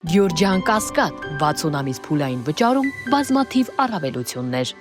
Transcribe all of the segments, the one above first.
Գյորջյան Կասկադ 60 ամիս փուլային վճարում բազմաթիվ առավելություններ։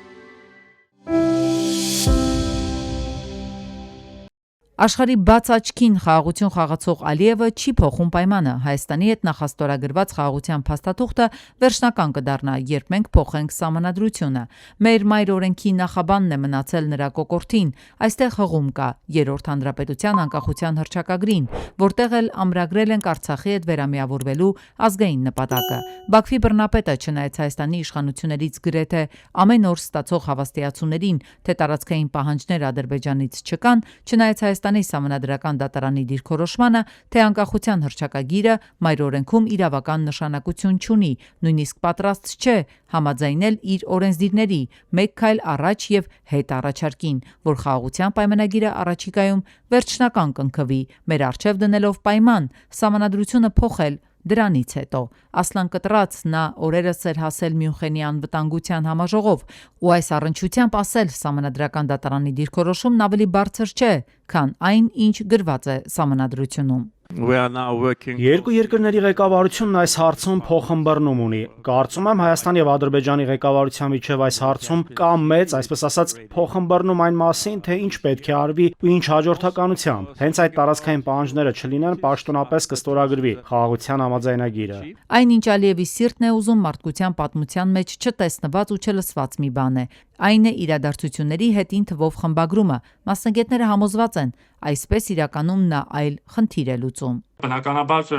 Աշխարհի բաց աչքին խաղաղություն խաղացող Ալիևը չի փոխում պայմանը։ Հայաստանի հետ նախաստորագրված խաղաղության փաստաթուղթը վերջնական կդառնա, երբ մենք փոխենք սահմանադրությունը։ Մեր մայր օրենքի նախաբանն է մնացել նրա կոկորդին։ Այստեղ հղում կա երրորդ հանրապետության անկախության հռչակագրին, որտեղ էլ ամրագրել ենք Արցախի հետ վերամիավորվելու ազգային նպատակը։ Բաքվի բռնապետը, չնայած Հայաստանի իշխանություններից գրեթե ամեն օր ստացող հավաստիացումներին, թե տարածքային պահանջներ Ադրբեջանից չկան, չնայած Հայաստանի Սահմանադրական դատարանի դիրքորոշմանը, թե անկախության հռչակագիրը մայր օրենքում իրավական նշանակություն չունի, նույնիսկ պատրաստ չէ համաձայնել իր օրենսդիրների, մեկ քայլ առաջ եւ հետ առաջարկին, որ խաղաղության պայմանագիրը առաջիկայում վերջնական կընկվի, մեր առջև դնելով պայման սահմանադրությունը փոխել։ Դրանից հետո Ասլան կտրած նա օրերս էր հասել Մյունխենի անվտանգության համաժողով ու այս առնչությամբ ասել Սահմանադրական դատարանի դիրքորոշումն ավելի բարձր չէ, քան այն, ինչ գրված է Սահմանադրությունում։ Երկու երկրների ղեկավարությունն այս հարցում փոխըմբռնում ունի։ Կարծում եմ Հայաստանի եւ Ադրբեջանի ղեկավարության միջև այս հարցում կա մեծ, այսպես ասած, փոխըմբռնում այն մասին, թե ինչ պետք է արվի ու ինչ հաջորդականությամբ։ Հենց այդ տարածքային պահանջները չլինեն, պաշտոնապես կստորագրվի խաղաղության համաձայնագիրը։ Այն, ինչ Ալիևի սիրտն է ուզում, մարդկության պատմության մեջ չտեսնված ու չլսված մի բան է։ Այն է իրադարձությունների հետին թվով խմբագրումը։ Մասնագետները համոզված են, այսպես իրականում նա այլ խնդիր է լուծում։ Բնականաբար,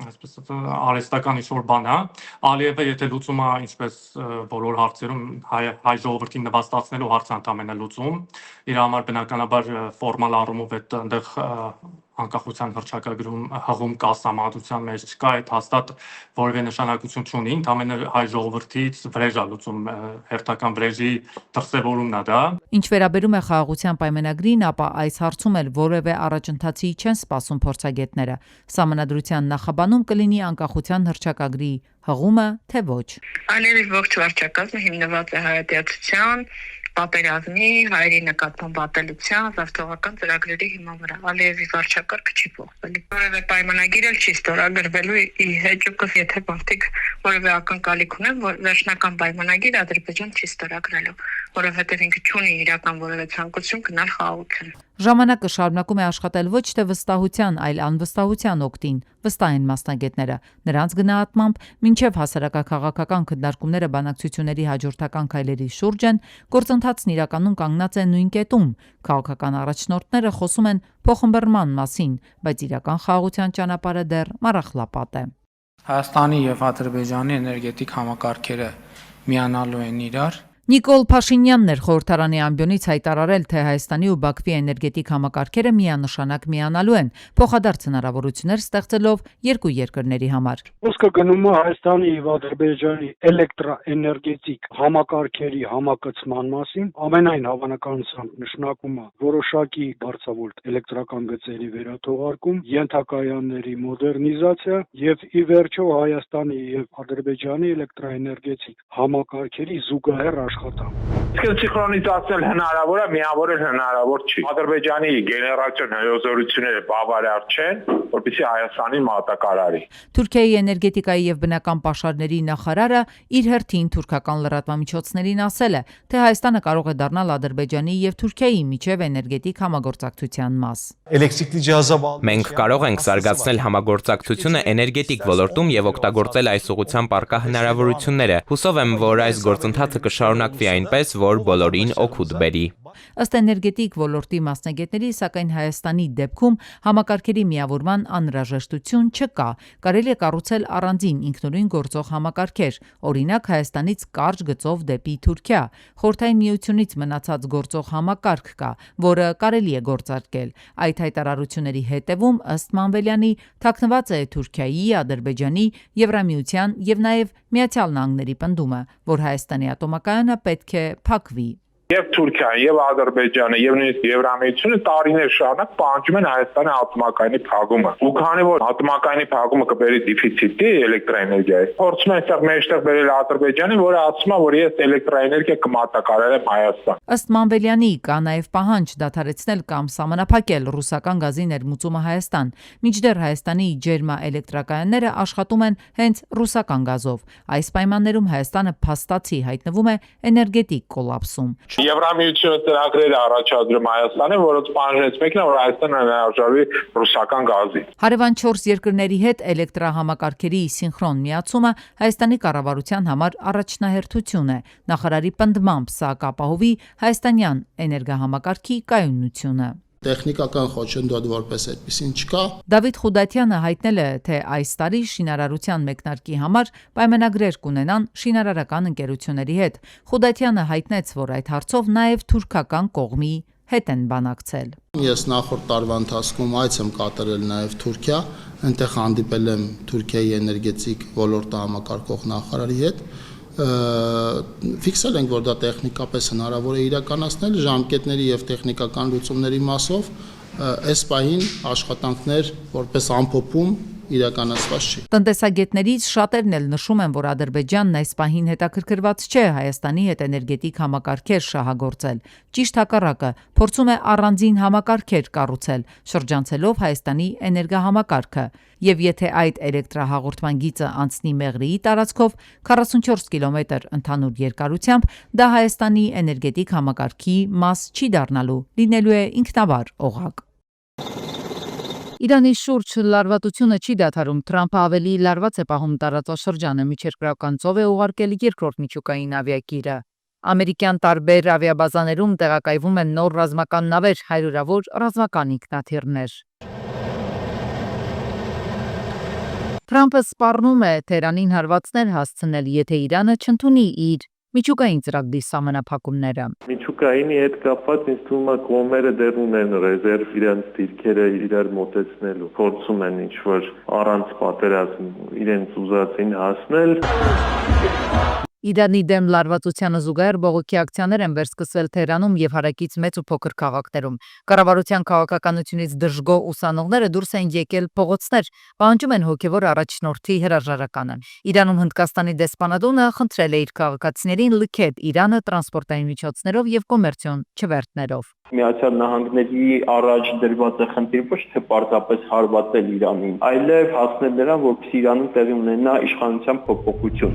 այսպես արհեստական ինչ-որ բան է, Ալիևը եթե լուծում է, ինչպես բոլոր հարցերում հայ ժողովրդին նվաստացնելու հարց ընդամենը լուծում, իր համար բնականաբար ֆորմալ առումով այդտեղ անկախության հռչակագրում հղում կա սահմանադրության մեջ չկա, այդ հաստատ որևէ նշանակություն չունի, ընդամենը հայ ժողովրդից վրեժ է լուծում, հերթական վրեժի դրսևորումն է դա։ Ինչ վերաբերում է խաղաղության պայմանագրին, ապա այս հարցում էլ որևէ առաջընթացի չեն սպասում փորձագետները։ Սահմանադրության նախաբանում կլինի անկախության հռչակագրի հղումը, թե ոչ։ Ալիևի ողջ վարչակազմը հիմնված է հայատյացության, պատերազմի, հայերի նկատմամբ ատելության, զավթողական ծրագրերի հիման վրա։ Ալիևի վարչակարգը չի փոխվելու։ Որևէ պայմանագիր էլ չի ստորագրվելու ի հեճուկս, եթե մարդիկ որևէ ակնկալիք ունեն, որ վերջնական պայմանագիր Ադրբեջան չի ստորագրելու, որովհետև ինքը չունի իրական որևէ ցանկություն գնալ խաղաղություն։ Ժամանակը շարունակում է աշխատել ոչ թե վստահության, այլ անվստահության օգտին, վստահ են մասնագետները։ Նրանց գնահատմամբ, մինչև հասարակաքաղաքական քննարկումները բանակցությունների հաջորդական քայլերի շուրջ են, գործընթացն իրականում կանգնած է նույն կետում։ Քաղաքական առաջնորդները խոսում են փոխըմբռնման մասին, բայց իրական խաղաղության ճանապարհը դեռ մառախլապատ է։ Հայաստանի եւ Ադրբեջանի էներգետիկ համակարգերը միանալու են իրար։ Նիկոլ Փաշինյանն էր խորհրդարանի ամբիոնից հայտարարել, թե Հայաստանի ու Բաքվի էներգետիկ համակարգերը միանշանակ միանալու են, փոխադարձ հնարավորություններ ստեղծելով երկու երկրների համար։ Խոսքը գնում է Հայաստանի եւ Ադրբեջանի էլեկտրաէներգետիկ համակարգերի համակցման մասին, ամենայն հավանականությամբ նշանակում է որոշակի բարձրավոլտ էլեկտրական գծերի վերաթողարկում, ենթակայանների մոդեռնիզացիա եւ ի վերջո Հայաստանի եւ Ադրբեջանի էլեկտրաէներգետիկ համակարգերի զուգահեռ Իսկ սինխրոնիզացնել հնարավոր է, միավորել հնարավոր չի։ Ադրբեջանի գեներացիոն հյուսությունները բավարար չեն, որպեսզի Հայաստանին մատակարարի։ Թուրքիայի էներգետիկայի եւ բնական պաշարների նախարարը իր հերթին թուրքական լրատվամիջոցներին ասել է, թե Հայաստանը կարող է դառնալ Ադրբեջանի եւ Թուրքիայի միջև էներգետիկ համագործակցության մաս։ Մենք կարող ենք զարգացնել համագործակցությունը էներգետիկ ոլորտում եւ օգտագործել այս ուղղությամբ առկա հնարավորությունները։ Հուսով եմ, որ այս գործընթացը կշարունակվի այնպես, որ բոլորին օգուտ բերի։ Ըստ էներգետիկ ոլորտի մասնագետների, սակայն Հայաստանի դեպքում համակարգերի միավորման անհրաժեշտություն չկա։ Կարելի է կառուցել առանձին ինքնուրույն գործող համակարգեր, օրինակ Հայաստանից կարճ գծով դեպի Թուրքիա։ Խորհրդային Միությունից մնացած գործող համակարգ կա, որը կարելի է գործարկել։ Այդ հայտարարությունների հետևում, ըստ Մանվելյանի, թաքնված է Թուրքիայի, Ադրբեջանի, Եվրամիության եւ նաեւ Միացյալ Նահանգների պնդումը, որ Հայաստանի ատոմակայանը պետք է փակվի։ Եվ Թուրքիան, եւ Ադրբեջանը, եւ նույնիսկ Եվրամիությունը տարիներ շարունակ պահանջում են Հայաստանի ատոմակայանի փակումը։ Ու քանի որ ատոմակայանի փակումը կբերի դեֆիցիտի էլեկտրաէներգիայի, փորձում են այստեղ մեջտեղ բերել Ադրբեջանը, որը ասում է, որ ես էլեկտրաէներգիա կմատակարարեմ Հայաստան։ Ըստ Մանվելյանի կա նաև պահանջ դադարեցնել կամ սահմանափակել ռուսական գազի ներմուծումը Հայաստան, մինչդեռ Հայաստանի ջերմաէլեկտրակայանները աշխատում են հենց ռուսական գազով։ Այս պայմաններում Հայաստանը փաստացի հայտնվում է էներգետիկ կոլապսում։ Եվրամիությունը ծրագրեր է առաջադրում Հայաստանին, որոնց պահանջներից մեկն է, որ Հայաստանը հրաժարվի ռուսական գազի։ Հարևան 4 երկրների հետ էլեկտրահամակարգերի սինխրոն միացումը Հայաստանի կառավարության համար առաջնահերթություն է։ Նախարարի պնդմամբ սա կապահովի հայաստանյան էներգահամակարգի կայունությունը։ Տեխնիկական խոչընդոտ որպես այդպեսին չկա։ Դավիթ Խուդատյանը հայտնել է, թե այս տարի շինարարության մեկնարկի համար պայմանագրեր կունենան շինարարական ընկերությունների հետ։ Խուդատյանը հայտնեց, որ այդ հարցով նաև թուրքական կողմի հետ են բանակցել։ Ես նախորդ տարվա ընթացքում այց եմ կատարել նաև Թուրքիա, այնտեղ հանդիպել եմ Թուրքիայի էներգետիկ ոլորտը համակարգող նախարարի հետ։ Ֆիքսել ենք, որ դա տեխնիկապես հնարավոր է իրականացնել ժամկետների եւ տեխնիկական լուծումների մասով, այս պահին աշխատանքներ որպես ամփոփում իրականացված չի։ Տնտեսագետներից շատերն էլ նշում են, որ Ադրբեջանն այս պահին հետաքրքրված չէ Հայաստանի հետ էներգետիկ համակարգեր շահագործել։ Ճիշտ հակառակը, փորձում է առանձին համակարգեր կառուցել, շրջանցելով Հայաստանի էներգահամակարգը։ Եվ եթե այդ էլեկտրահաղորդման գիծը անցնի Մեղրիի տարածքով 44 կիլոմետր ընդհանուր երկարությամբ, դա Հայաստանի էներգետիկ համակարգի մաս չի դառնալու, լինելու է ինքնավար օղակ։ Իրանի շուրջ լարվածությունը չի դադարում։ Թրամփը ավելի լարված է պահում տարածաշրջանը, միջերկրական ծով է ուղարկել երկրորդ միջուկային ավիակիրը։ Ամերիկյան տարբեր ավիաբազաներում տեղակայվում են նոր ռազմական նավեր, հարյուրավոր ռազմական ինքնաթիռներ։ Թրամփը սպառնում է Թեհրանին հարվածներ հասցնել, եթե Իրանը չընդունի իր միջուկային ծրագրի սահմանափակումները։ Միջուկայինի հետ կապված ինձ թվում է կողմերը դեռ ունեն ռեզերվ իրենց դիրքերը իրար մոտեցնելու, փորձում են ինչ-որ առանց պատերազմ իրենց ուզածին հասնել։ Իրանի դեմ լարվածությանը զուգահեռ բողոքի ակցիաներ են վերսկսվել Թեհրանում եւ հարակից մեծ ու փոքր քաղաքներում։ Կառավարության քաղաքականությունից դժգոհ ուսանողները դուրս են եկել փողոցներ, պահանջում են հոգևոր առաջնորդի հրաժարականը։ Իրանում Հնդկաստանի դեսպանատունը խնդրել է իր քաղաքացիներին լքել Իրանը տրանսպորտային միջոցներով եւ կոմերցիոն չվերթներով։ Միացյալ Նահանգների առաջ դրված է խնդիր ոչ թե պարզապես հարվածել Իրանին, այլև հասնել նրան, որպեսզի Իրանում տեղի ունենա իշխանության փոփոխություն։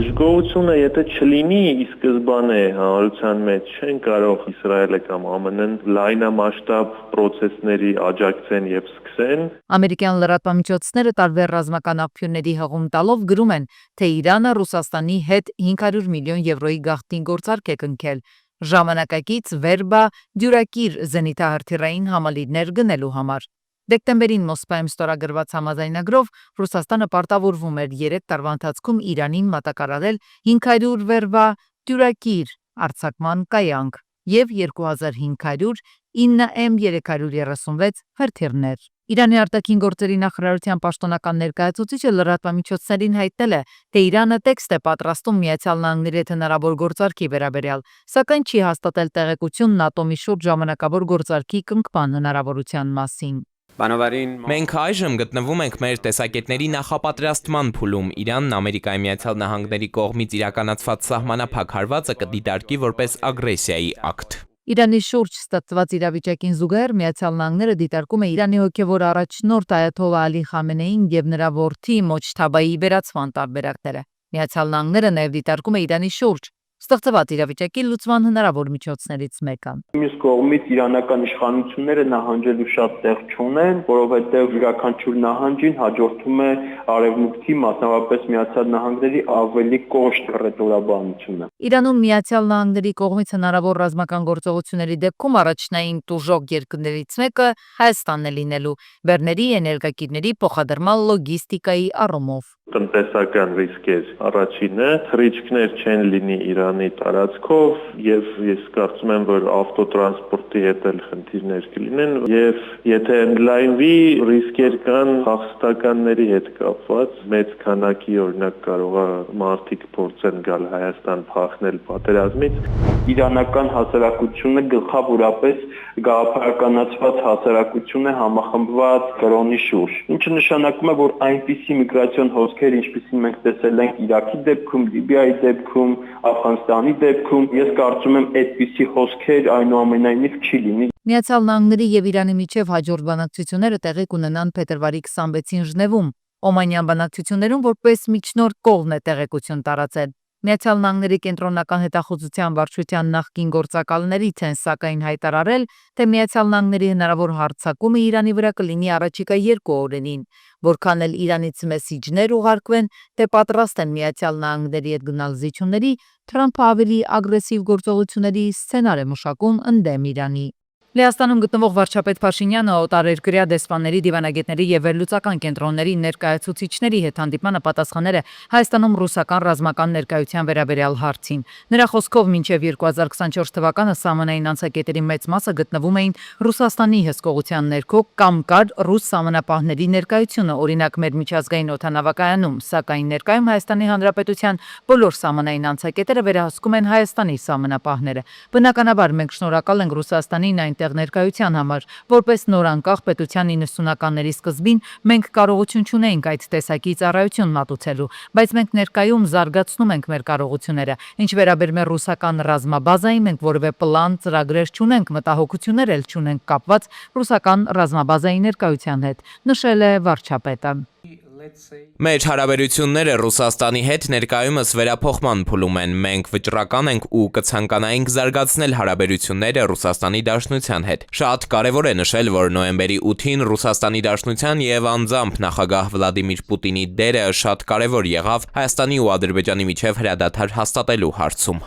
Դժգոհությունը եթե չլինի ի սկզբանե հանրության մեջ, չեն կարող Իսրայելը կամ ԱՄՆ-ն լայնամասշտաբ process-ների աջակցեն եւ սկսեն։ Ամերիկյան լրատվամիջոցները տարբեր ռազմական աղբյուրների հղում տալով գրում են, թե Իրանը Ռուսաստանի հետ 500 միլիոն եվրոյի գաղտնի գործարք է կնքել ժամանակակից վերբա դյուրակիր զենիթահրթիռային համալիրներ գնելու համար։ Դեկտեմբերին Մոսկվայում ստորագրված համաձայնագրով Ռուսաստանը պարտավորվում էր 3 տարվա ընթացքում Իրանին մատակարարել 500 վերբա դյուրակիր արձակման կայանք և 2500 9M336 հրթիռներ։ Իրանի արտաքին գործերի նախարարության պաշտոնական ներկայացուցիչը լրատվամիջոցներին հայտնել է, թե Իրանը տեքստ է պատրաստում Միացյալ Նահանգների հետ հնարավոր գործարքի վերաբերյալ, սակայն չի հաստատել տեղեկություն ՆԱՏՕ-ի շուրջ ժամանակավոր գործարքի կնքման հնարավորության մասին։ Մենք այժմ գտնվում ենք մեր տեսակետների նախապատրաստման փուլում։ Իրանն Ամերիկայի Միացյալ Նահանգների կողմից իրականացված սահմանափակ հարվածը կդիտարկի որպես ագրեսիայի ակտ։ Իրանի շուրջ ստեղծված իրավիճակին զուգահեռ Միացյալ Նահանգները դիտարկում է Իրանի հոգևոր առաջնորդ Այաթոլլահ Ալի Խամենեին եւ նրա որդի Մոջթաբայի վերացման տարբերակները։ Միացյալ Նահանգները նաև դիտարկում է Իրանի շուրջ ստեղծված իրավիճակի լուծման հնարավոր միջոցներից մեկը։ Մյուս կողմից իրանական իշխանությունները նահանջելու շատ տեղ չունեն, որովհետև յուրաքանչյուր նահանջին հաջորդում է արևմուտքի, մասնավորապես Միացյալ Նահանգների ավելի կոշտ ռետորաբանությունը։ Իրանում Միացյալ Նահանգների կողմից հնարավոր ռազմական գործողությունների դեպքում առաջնային տուժող երկրներից մեկը Հայաստանն է լինելու բեռների էներգակիրների փոխադրման լոգիստիկայի առումով։ Տնտեսական ռիսկեր առաջինը, թռիչքներ չեն լինի Իրանի տարածքով եւ ես կարծում եմ, որ ավտոտրանսպորտի հետ էլ խնդիրներ կլինեն եւ եթե ընդլայնվի ռիսկեր կան հաղթականների հետ կապված, մեծ քանակի օրինակ կարող է մարդիկ փորձեն գալ Հայաստան փախնել պատերազմից։ Իրանական հասարակությունը գլխավորապես գաղափարականացված հասարակություն է համախմբված կրոնի շուրջ, ինչը նշանակում է, որ այնպիսի միգրացիոն հոսքեր, ինչպիսին մենք տեսել ենք Իրաքի դեպքում, Լիբիայի դեպքում, Աֆղանստանի դեպքում, ես կարծում եմ այդպիսի հոսքեր այնուամենայնիվ չի լինի։ Միացյալ Նահանգների եւ Իրանի միջև հաջորդ բանակցությունները տեղի կունենան փետրվարի 26-ին Ժնևում։ Օմանյան բանակցություններում որպես միջնորդ կողմն է տեղեկություն տարածել։ Միացյալ Նահանգների կենտրոնական հետախուզության վարչության նախկին գործակալներից են սակայն հայտարարել, թե Միացյալ Նահանգների հնարավոր հարձակումը Իրանի վրա կլինի առաջիկա 2 օրերին, որքան էլ Իրանից մեսիջներ ուղարկվեն, թե պատրաստ են Միացյալ Նահանգների հետ գնալ զիջումների, Թրամփը ավելի ագրեսիվ գործողությունների սցենար է մշակում ընդդեմ Իրանի։ Լեհաստանում գտնվող վարչապետ Փաշինյանը օտարերկրյա դեսպանների, դիվանագետների եւ վերլուծական կենտրոնների ներկայացուցիչների հետ հանդիպմանը պատասխանել է Հայաստանում ռուսական ռազմական ներկայության վերաբերյալ հարցին։ Նրա խոսքով մինչև 2024 թվականը սահմանային անցակետերի մեծ մասը գտնվում էին Ռուսաստանի հսկողության ներքո կամ կար ռուս սահմանապահների ներկայությունը, օրինակ մեր միջազգային օդանավակայանում, սակայն ներկայում Հայաստանի Հանրապետության բոլոր սահմանային անցակետերը վերահսկում են Հայաստանի սահմանապահները։ Բնականաբար մենք շնորհակալ ենք Ռուսաստանին այն ներկայության համար, որպես նորանկախ պետության 90-ականների սկզբին մենք կարողություն չունեինք այդ տեսակի ծառայություն մատուցելու, բայց մենք ներկայում զարգացնում ենք մեր կարողությունները։ Ինչ վերաբերում է ռուսական ռազմաբազային, մենք որևէ պլան, ծրագրեր չունենք, մտահոգություններ էլ չունենք կապված ռուսական ռազմաբազայի ներկայության հետ, նշել է վարչապետը։ Մեր հարաբերությունները Ռուսաստանի հետ ներկայումս վերափոխման փուլում են, մենք վճռական ենք ու կցանկանայինք զարգացնել հարաբերությունները Ռուսաստանի Դաշնության հետ։ Շատ կարևոր է նշել, որ նոյեմբերի 8-ին Ռուսաստանի Դաշնության եւ անձամբ նախագահ Վլադիմիր Պուտինի դերը շատ կարևոր եղավ Հայաստանի ու Ադրբեջանի միջև հրադադար հաստատելու հարցում։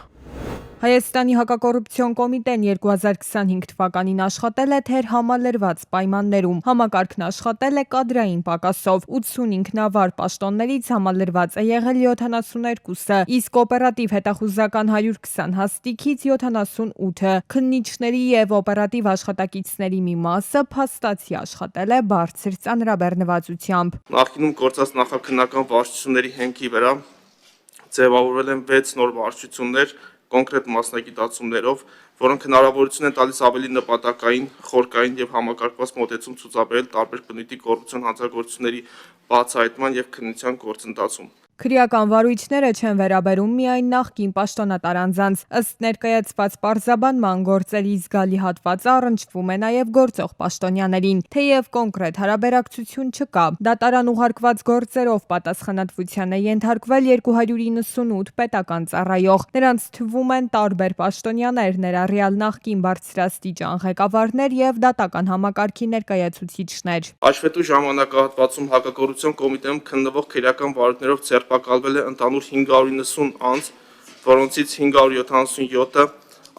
Հայաստանի հակակոռուպցիոն կոմիտեն 2025 թվականին աշխատել է թեր համալրված պայմաններում։ Համակարգն աշխատել է կադրային պակասով, 80 ինքնավար պաշտոններից համալրված է եղել 72-ը, իսկ օպերատիվ հետախուզական 120 հաստիքից 78-ը։ Քննիչների եւ օպերատիվ աշխատակիցների մի մասը փաստացի աշխատել է բարձր ծանրաբեռնվածությամբ։ Նախկինում գործած նախաքննական վարչությունների հենքի վրա ձևավորվել են 6 նոր վարչություններ կոնկրետ մասնագիտացումներով, որոնք հնարավորություն են տալիս ավելի նպատակային, խորքային եւ համակարգված մոտեցում ցուցաբերել տարբեր բնույթի կոռուպցիոն հանցագործությունների բացահայտման եւ քննության գործընթացում։ Քրեական վարույթները չեն վերաբերում միայն նախկին պաշտոնատար անձանց, ըստ ներկայացված պարզաբանման գործերի զգալի հատվածը առնչվում է նաև գործող պաշտոնյաներին, թեև կոնկրետ հարաբերակցություն չկա։ Դատարան ուղարկված գործերով պատասխանատվության է ենթարկվել 298 պետական ծառայող, նրանց թվում են տարբեր պաշտոնյաներ, ներառյալ նախկին բարձրաստիճան ղեկավարներ եւ դատական համակարգի ներկայացուցիչներ։ Հաշվետու ժամանակահատվածում հակակոռուպցիոն կոմիտեում քննվող քրեական վարույթներով ձերբակալվել է ընդհանուր 590 անձ, որոնցից 577-ը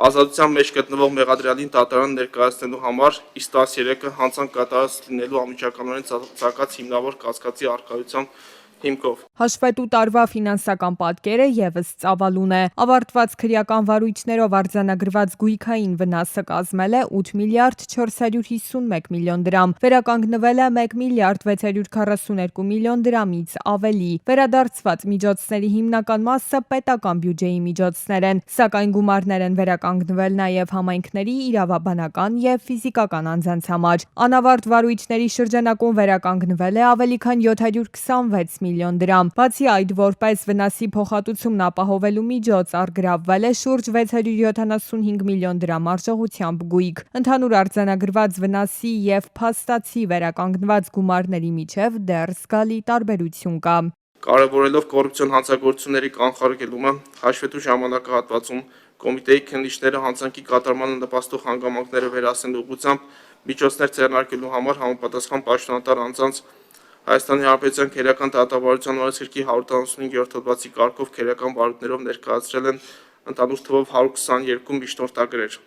ազատության մեջ գտնվող մեղադրյալին դատարան ներկայացնելու համար, իսկ 13-ը հանցանք կատարած լինելու անմիջականորեն ցանկացած հիմնավոր կասկածի առկայությամբ հիմքով։ Հաշվետու տարվա ֆինանսական պատկերը եւս ծավալուն է։ Ավարտված քրեական վարույթներով արձանագրված գույքային վնասը կազմել է 8 միլիարդ 451 միլիոն դրամ, վերականգնվել է 1 միլիարդ 642 միլիոն դրամից ավելի։ Վերադարձված միջոցների հիմնական մասը պետական բյուջեի միջոցներ են, սակայն գումարներ են վերականգնվել նաև համայնքների, իրավաբանական եւ ֆիզիկական անձանց համար։ Անավարտ վարույթների շրջանակում վերականգնվել է ավելի քան 726 միլիոն դրամ։ Բացի այդ, որպես վնասի փոխհատուցումն ապահովելու միջոց առգրավվել է շուրջ 675 միլիոն դրամ արժողությամբ գույք։ Ընդհանուր արձանագրված վնասի եւ փաստացի վերականգնված գումարների միջև դեռ զգալի տարբերություն կա։ Կարևորելով կոռուպցիոն հանցագործությունների կանխարգելումը, հաշվետու ժամանակահատվածում կոմիտեի քննիչները հանցանքի կատարմանը նպաստող հանգամանքները վերահսկելու ուղղությամբ միջոցներ ձեռնարկելու համար համապատասխան պաշտոնատար անձանց Հայաստանի Հանրապետության քրեական դատավարության օրենսգրքի 195-րդ հոդվածի կարգով քրեական վարույթներով ներկայացրել են ընդհանուր թվով 122 միջնորդագրեր։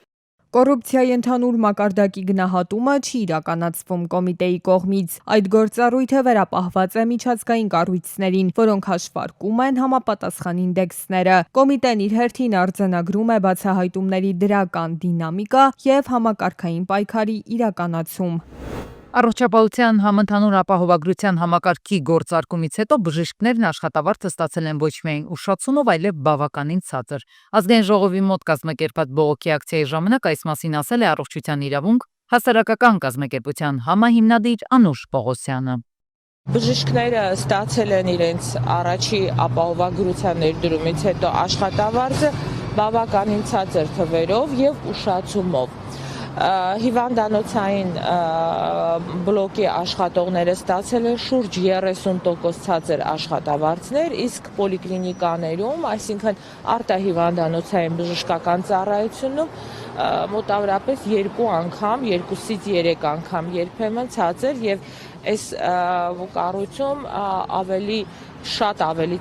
Կոռուպցիայի ընդհանուր մակարդակի գնահատումը չի իրականացվում կոմիտեի կողմից։ Այդ գործառույթը վերապահված է միջազգային կառույցներին, որոնք հաշվարկում են համապատասխան ինդեքսները։ Կոմիտեն իր հերթին արձանագրում է բացահայտումների դրական դինամիկա և համակարգային պայքարի իրականացում։ Առողջապահության համընդհանուր ապահովագրության համակարգի գործարկումից հետո բժիշկներն աշխատավարձը ստացել են ոչ միայն ուշացումով, այլև բավականին ցածր։ Ազգային ժողովի մոտ կազմակերպված բողոքի ակցիայի ժամանակ այս մասին ասել է Առողջության իրավունք հասարակական կազմակերպության համահիմնադիր Անուշ Պողոսյանը։ Բժիշկները ստացել են իրենց առաջի ապահովագրության ներդրումից հետո աշխատավարձը բավականին ցածր թվերով եւ ուշացումով։ Հիվանդանոցային բլոկի աշխատողները ստացել են շուրջ 30% ցածր աշխատավարձներ, իսկ պոլիկլինիկաներում, այսինքն արտահիվանդանոցային բժշկական ծառայությունում մոտավորապես 2 անգամ, 2-ից 3 անգամ երբեմն ցածր եւ այս կառույցում ավելի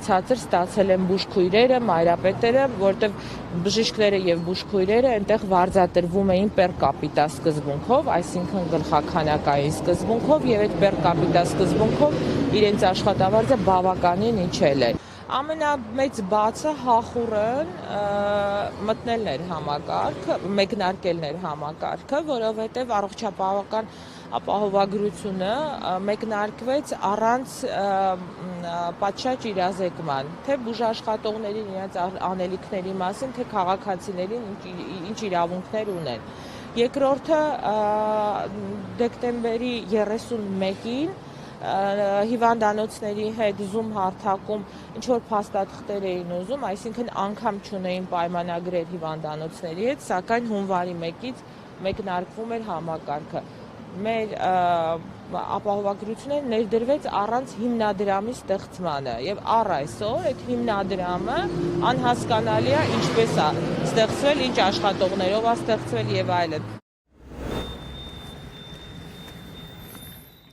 ցածր ստացել են բուժքույրերը, մայրապետերը, որտեղ բժիշկները եւ բուժքույրերը այնտեղ վարձատրվում էին per capita սկզբունքով, այսինքն գլխաքանակային սկզբունքով եւ այդ per capita սկզբունքով իրենց աշխատավարձը բավականին իջել է։ Ամենամեծ բացը հախուռն մտնելն էր համակարգը, մեկնարկելն էր համակարգը, որովհետև առողջապահական ապահովագրությունը մեկնարկվեց առանց պատշաճ իրազեկման, թե բուժաշխատողներին իրենց անելիքների մասին, թե քաղաքացիներին ինչ իրավունքներ ունեն։ Երկրորդը դեկտեմբերի 31-ին հիվանդանոցների հետ Zoom հարթակում ինչ-որ փաստաթղթեր էին ուզում, այսինքն անգամ չունեին պայմանագրեր հիվանդանոցների հետ, սակայն հունվարի 1-ից մեկնարկվում էր համակարգը։ Մեր ապահովագրությունը ներդրվեց առանց հիմնադրամի ստեղծմանը եւ առ այսօր այդ հիմնադրամը անհասկանալի է ինչպես է ստեղծվել, ինչ աշխատողներով է ստեղծվել եւ այլն։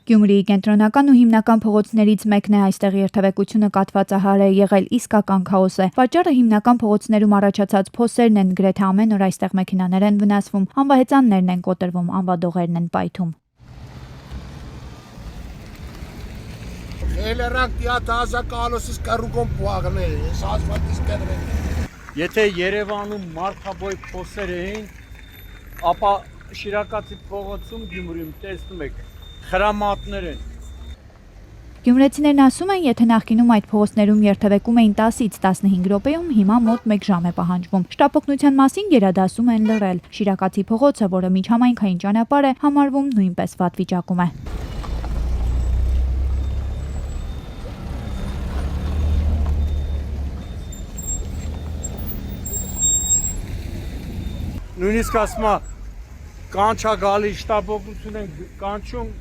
Գյումրիի կենտրոնական ու հիմնական փողոցներից մեկն է, այստեղ երթևեկությունը կաթվածահար է, եղել իսկական քաոս է։ Պատճառը հիմնական փողոցներում առաջացած փոսերն են, գրեթե ամեն օր այստեղ մեքենաներ են վնասվում, անվահեծաններն են կոտրվում, անվադողերն են պայթում։ Եթե Երևանում մարդաբոյ փոսեր էին, ապա Շիրակացի փողոցում Գյումրիում տեսնում եք խրամատներ են։ Գյումրեցիներն ասում են, եթե նախկինում այդ փողոցներում երթևեկում էին 10-ից 15 րոպեում, հիմա մոտ 1 ժամ է պահանջվում։ Շտապօգնության մասին գերադասում են լռել։ Շիրակացի փողոցը, որը միջհամայնքային ճանապարհ է, համարվում նույնպես վատ վիճակում է։ Նույնիսկ ասում է կանչա գալի շտապօգնություն են կանչում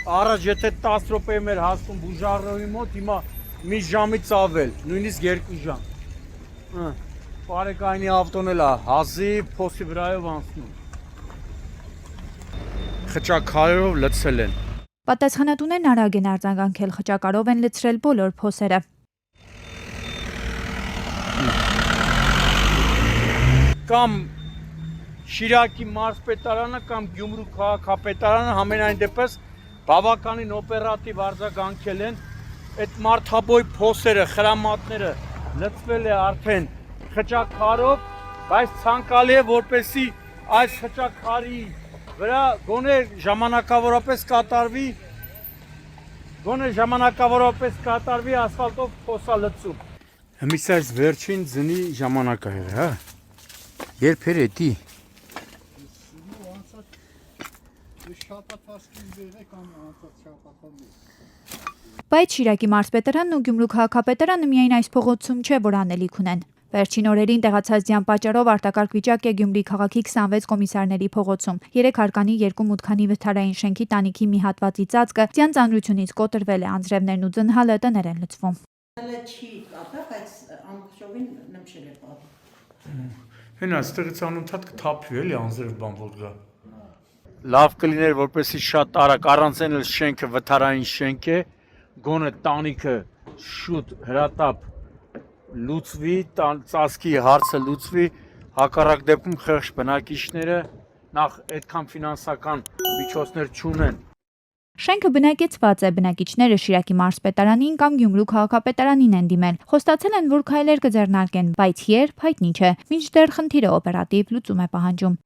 Առաջ եթե 10 րոպեում էր հասնում բուժարարի մոտ, հիմա մի ժամից ավել, նույնիսկ 2 ժամ։ Բարեկայնի ավտոն էլ է հազիվ փոսի վրայով անցնում։ Խճակարով լցել են։ Պատասխանատուներն արագ են արձագանքել, խճակարով են լցրել բոլոր փոսերը։ Կամ Շիրակի մարզպետարանը կամ Գյումրու քաղաքապետարանը համենայն դեպս բավականին օպերատիվ արձագանքել են, այդ մարդաբոյ փոսերը, խրամատները լցվել է արդեն խճակարով, բայց ցանկալի է որպեսի այս խճակարի վրա գոնե ժամանակավորապես կատարվի ասֆալտով փոսալցում։ Հիմից այս վերջին ձնի ժամանակը է, հա։ Երբ էր էդի։ Բայց Շիրակի մարզպետարանն ու Գյումրու քաղաքապետարանը միայն այս փողոցում չէ, որ անելիք ունեն։ Վերջին օրերին տեղացած ձյան պատճառով արտակարգ վիճակ է Գյումրի քաղաքի 26 կոմիսարների փողոցում։ 3 հարկանի 2 մուտքանի վթարային շենքի տանիքի մի հատվածի ծածկը ձյան ծանրությունից կոտրվել է, անձրևներն ու ձնհալը տներ են լցվում։ Հենա, ստեղից անընդհատ կթափվի էլի անձրև բան որ գա։ Լավ կլիներ, որպեսի շատ արագ առանց այն էլ շենքը վթարային շենք է, գոնե տանիքը շուտ հրատապ լուծվի, ծածկի հարցը լուծվի, Հակառակ դեպքում խեղճ բնակիչները նախ այդքան ֆինանսական միջոցներ չունեն։ Շենքը բնակեցված է, բնակիչները Շիրակի մարզպետարանին կամ Գյումրու քաղաքապետարանին են դիմել։ Խոստացել են, որ քայլեր կձեռնարկեն, բայց երբ հայտնի չէ։ Մինչդեռ խնդիրը օպերատիվ լուծում է պահանջում։